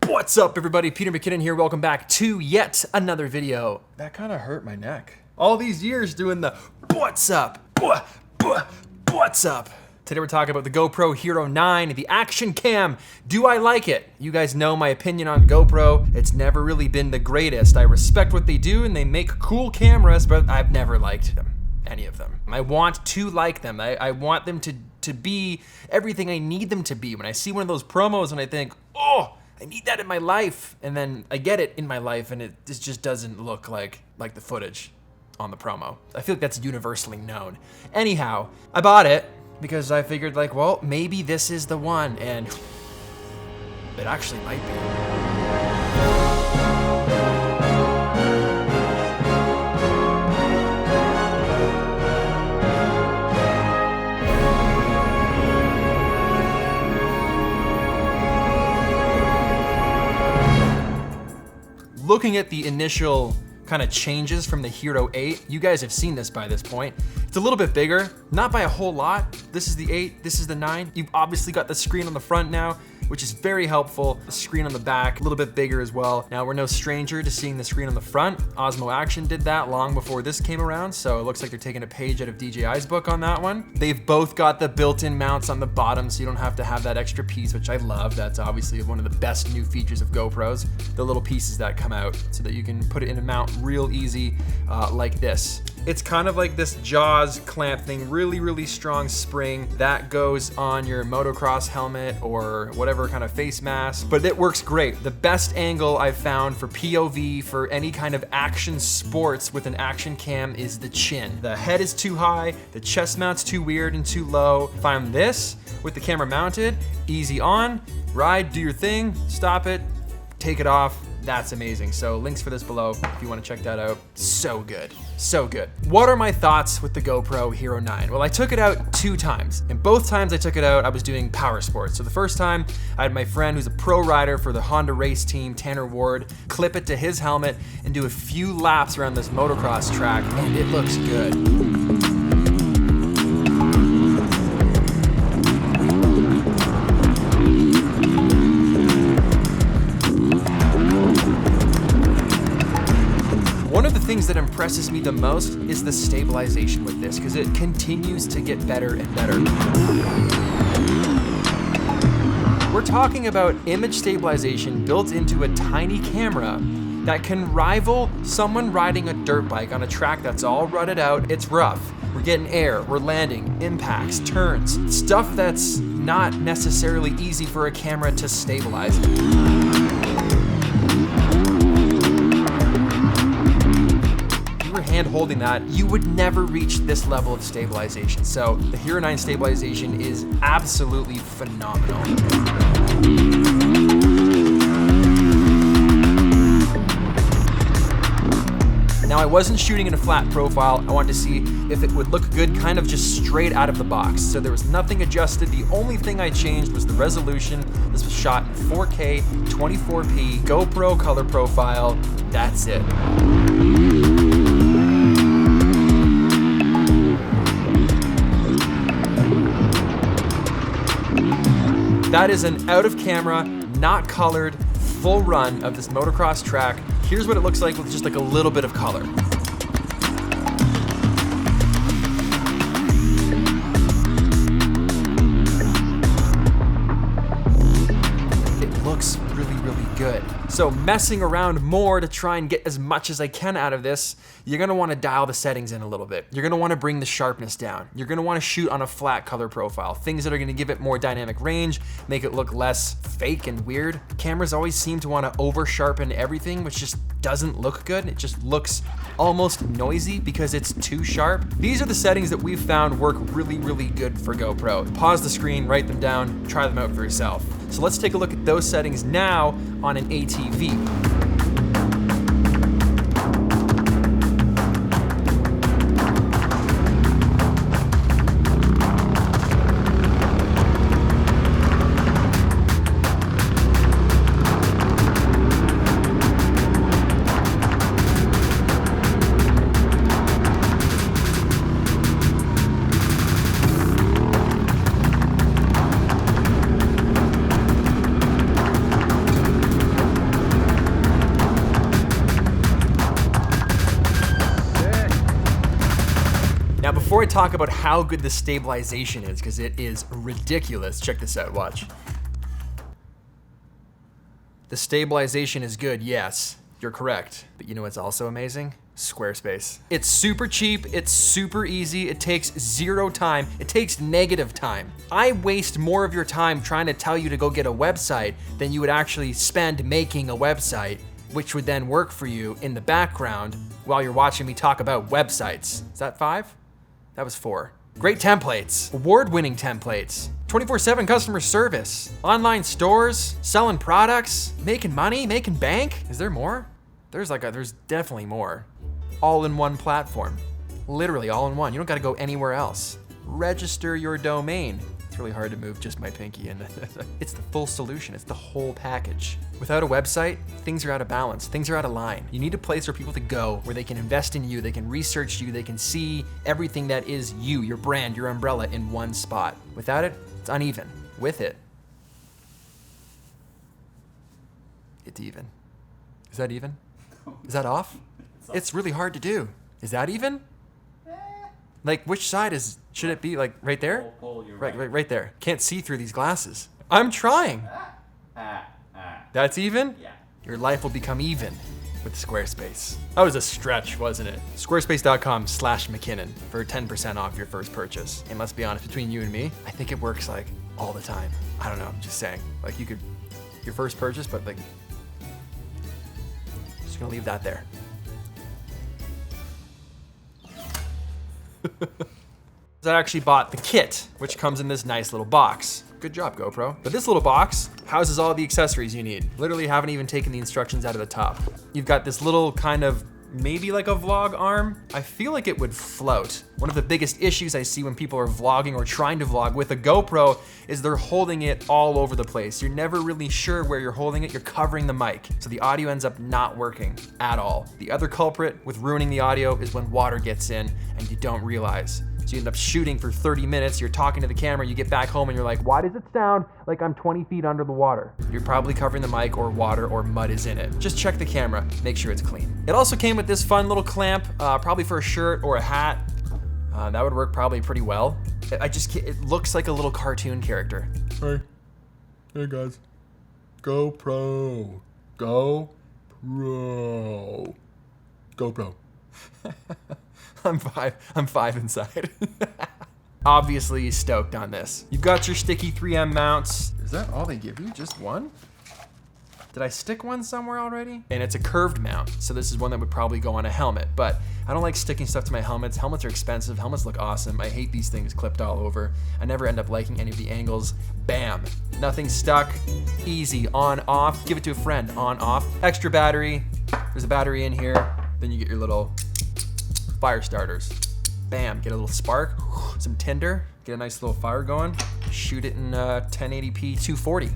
What's up, everybody? Peter McKinnon here. Welcome back to yet another video. That kind of hurt my neck. All these years doing the what's up, what's up. Today we're talking about the GoPro Hero 9, the action cam. Do I like it? You guys know my opinion on GoPro. It's never really been the greatest. I respect what they do and they make cool cameras, but I've never liked them, any of them. I want to like them. I want them to be everything I need them to be. When I see one of those promos and I think, oh, I need that in my life, and then I get it in my life and it just doesn't look like the footage on the promo. I feel like that's universally known. Anyhow, I bought it because I figured like, well, maybe this is the one, and it actually might be. Looking at the initial kind of changes from the Hero 8, you guys have seen this by this point. It's a little bit bigger, not by a whole lot. This is the 8, this is the 9. You've obviously got the screen on the front now, which is very helpful. The screen on the back, a little bit bigger as well. Now, we're no stranger to seeing the screen on the front. Osmo Action did that long before this came around, so it looks like they're taking a page out of DJI's book on that one. They've both got the built-in mounts on the bottom, so you don't have to have that extra piece, which I love. That's obviously one of the best new features of GoPros, the little pieces that come out so that you can put it in a mount real easy, like this. It's kind of like this Jaws clamp thing, really strong spring that goes on your motocross helmet or whatever kind of face mask, but it works great. The best angle I've found for POV for any kind of action sports with an action cam is the chin. The head is too high, the chest mount's too weird and too low. If I'm this with the camera mounted, easy on, ride, do your thing, stop it, take it off. That's amazing. So links for this below if you want to check that out. So good, so good. What are my thoughts with the GoPro Hero 9? Well, I took it out 2 times, and both times I took it out, I was doing power sports. So the first time, I had my friend who's a pro rider for the Honda race team, Tanner Ward, clip it to his helmet and do a few laps around this motocross track, and it looks good. One of the things that impresses me the most is the stabilization with this, because it continues to get better and better. We're talking about image stabilization built into a tiny camera that can rival someone riding a dirt bike on a track that's all rutted out. It's rough. We're getting air, we're landing, impacts, turns, stuff that's not necessarily easy for a camera to stabilize. Hand holding that, you would never reach this level of stabilization. So the Hero 9 stabilization is absolutely phenomenal. Now, I wasn't shooting in a flat profile. I wanted to see if it would look good kind of just straight out of the box. So there was nothing adjusted. The only thing I changed was the resolution. This was shot in 4K, 24p, GoPro color profile. That's it. That is an out of camera, not colored, full run of this motocross track. Here's what it looks like with just like a little bit of color. It looks really good. So messing around more to try and get as much as I can out of this, you're gonna wanna dial the settings in a little bit. You're gonna wanna bring the sharpness down. You're gonna wanna shoot on a flat color profile, things that are gonna give it more dynamic range, make it look less fake and weird. Cameras always seem to wanna over sharpen everything, which just doesn't look good. It just looks almost noisy because it's too sharp. These are the settings that we've found work really good for GoPro. Pause the screen, write them down, try them out for yourself. So let's take a look at those settings now on an ATV. before I talk about how good the stabilization is, because it is ridiculous, check this out, watch. The stabilization is good, yes, you're correct. But you know what's also amazing? Squarespace. It's super cheap, it's super easy, it takes 0 time, it takes negative time. I waste more of your time trying to tell you to go get a website than you would actually spend making a website, which would then work for you in the background while you're watching me talk about websites. Is that 5? That was 4. Great templates, award-winning templates, 24/7 customer service, online stores, selling products, making money, making bank. Is there more? There's definitely more. All in one platform. Literally all in one. You don't gotta go anywhere else. Register your domain. It's really hard to move just my pinky in. It's the full solution. It's the whole package. Without a website, things are out of balance. Things are out of line. You need a place for people to go where they can invest in you, they can research you, they can see everything that is you, your brand, your umbrella in one spot. Without it, it's uneven. With it, it's even. Is that even? Is that off? It's really hard to do. Is that even? Like, which side should it be? Like, right there? Right there. Can't see through these glasses. I'm trying. That's even? Yeah. Your life will become even with Squarespace. That was a stretch, wasn't it? Squarespace.com/McKinnon for 10% off your first purchase. And let's be honest, between you and me, I think it works like all the time. I don't know, I'm just saying. Like, you could, your first purchase, but like, just gonna leave that there. I actually bought the kit, which comes in this nice little box. Good job, GoPro. But this little box houses all the accessories you need. Literally haven't even taken the instructions out of the top. You've got this little kind of, maybe like a vlog arm. I feel like it would float. One of the biggest issues I see when people are vlogging or trying to vlog with a GoPro is they're holding it all over the place. You're never really sure where you're holding it. You're covering the mic. So the audio ends up not working at all. The other culprit with ruining the audio is when water gets in and you don't realize. So you end up shooting for 30 minutes, you're talking to the camera, you get back home and you're like, why does it sound like I'm 20 feet under the water? You're probably covering the mic or water or mud is in it. Just check the camera, make sure it's clean. It also came with this fun little clamp, probably for a shirt or a hat. That would work probably pretty well. It looks like a little cartoon character. Hey guys, GoPro, GoPro. I'm five inside. Obviously stoked on this. You've got your sticky 3M mounts. Is that all they give you? Just one? Did I stick one somewhere already? And it's a curved mount, so this is one that would probably go on a helmet, but I don't like sticking stuff to my helmets. Helmets are expensive, helmets look awesome. I hate these things clipped all over. I never end up liking any of the angles. Bam, nothing stuck, easy, on, off. Give it to a friend, on, off. Extra battery, there's a battery in here. Then you get your little fire starters. Bam, get a little spark, some tinder, get a nice little fire going, shoot it in 1080p 240.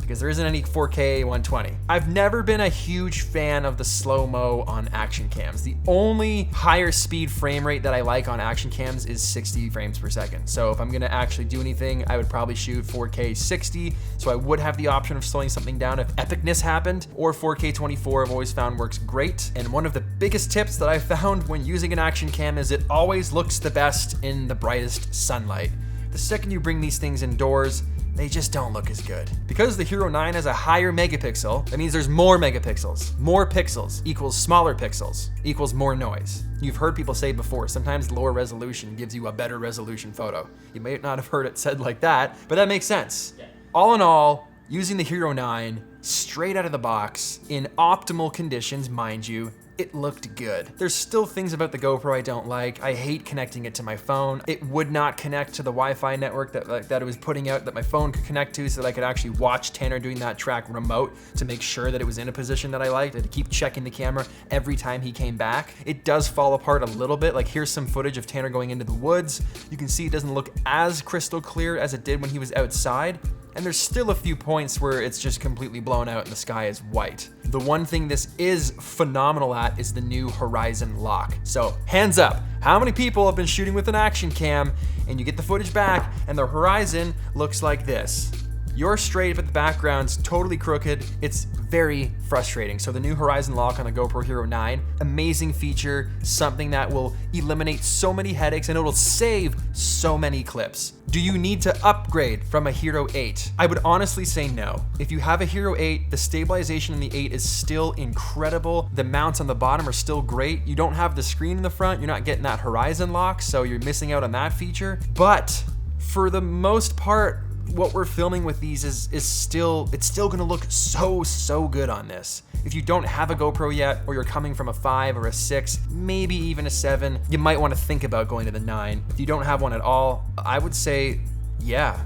Because there isn't any 4K 120. I've never been a huge fan of the slow-mo on action cams. The only higher speed frame rate that I like on action cams is 60 frames per second. So if I'm gonna actually do anything, I would probably shoot 4K 60, so I would have the option of slowing something down if epicness happened, or 4K 24 I've always found works great. And one of the biggest tips that I found when using an action cam is it always looks the best in the brightest sunlight. The second you bring these things indoors, they just don't look as good. Because the Hero 9 has a higher megapixel, that means there's more megapixels. More pixels equals smaller pixels, equals more noise. You've heard people say before, sometimes lower resolution gives you a better resolution photo. You may not have heard it said like that, but that makes sense. Yeah. All in all, using the Hero 9 straight out of the box, in optimal conditions, mind you, it looked good. There's still things about the GoPro I don't like. I hate connecting it to my phone. It would not connect to the Wi-Fi network that it was putting out that my phone could connect to so that I could actually watch Tanner doing that track remote to make sure that it was in a position that I liked. I had to keep checking the camera every time he came back. It does fall apart a little bit. Like here's some footage of Tanner going into the woods. You can see it doesn't look as crystal clear as it did when he was outside. And there's still a few points where it's just completely blown out and the sky is white. The one thing this is phenomenal at is the new horizon lock. So hands up, how many people have been shooting with an action cam and you get the footage back and the horizon looks like this? You're straight, but the background's totally crooked. It's very frustrating. So the new horizon lock on the GoPro Hero 9, amazing feature, something that will eliminate so many headaches and it'll save so many clips. Do you need to upgrade from a Hero 8? I would honestly say no. If you have a Hero 8, the stabilization in the 8 is still incredible. The mounts on the bottom are still great. You don't have the screen in the front. You're not getting that horizon lock, so you're missing out on that feature. But for the most part, what we're filming with these is still gonna look so good on this. If you don't have a GoPro yet, or you're coming from a 5 or a 6, maybe even a 7, you might wanna think about going to the 9. If you don't have one at all, I would say, yeah,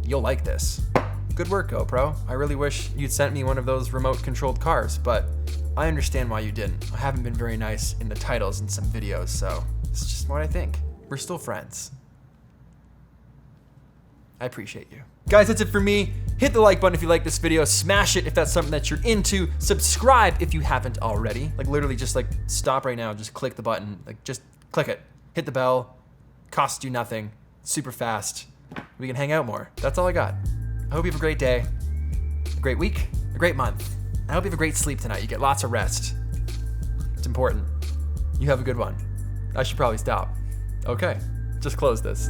you'll like this. Good work, GoPro. I really wish you'd sent me one of those remote controlled cars, but I understand why you didn't. I haven't been very nice in the titles in some videos, so it's just what I think. We're still friends. I appreciate you. Guys, that's it for me. Hit the like button if you like this video. Smash it if that's something that you're into. Subscribe if you haven't already. Like literally just like stop right now. Just click the button. Like just click it. Hit the bell. Costs you nothing. Super fast. We can hang out more. That's all I got. I hope you have a great day, a great week, a great month. I hope you have a great sleep tonight. You get lots of rest. It's important. You have a good one. I should probably stop. Okay, just close this.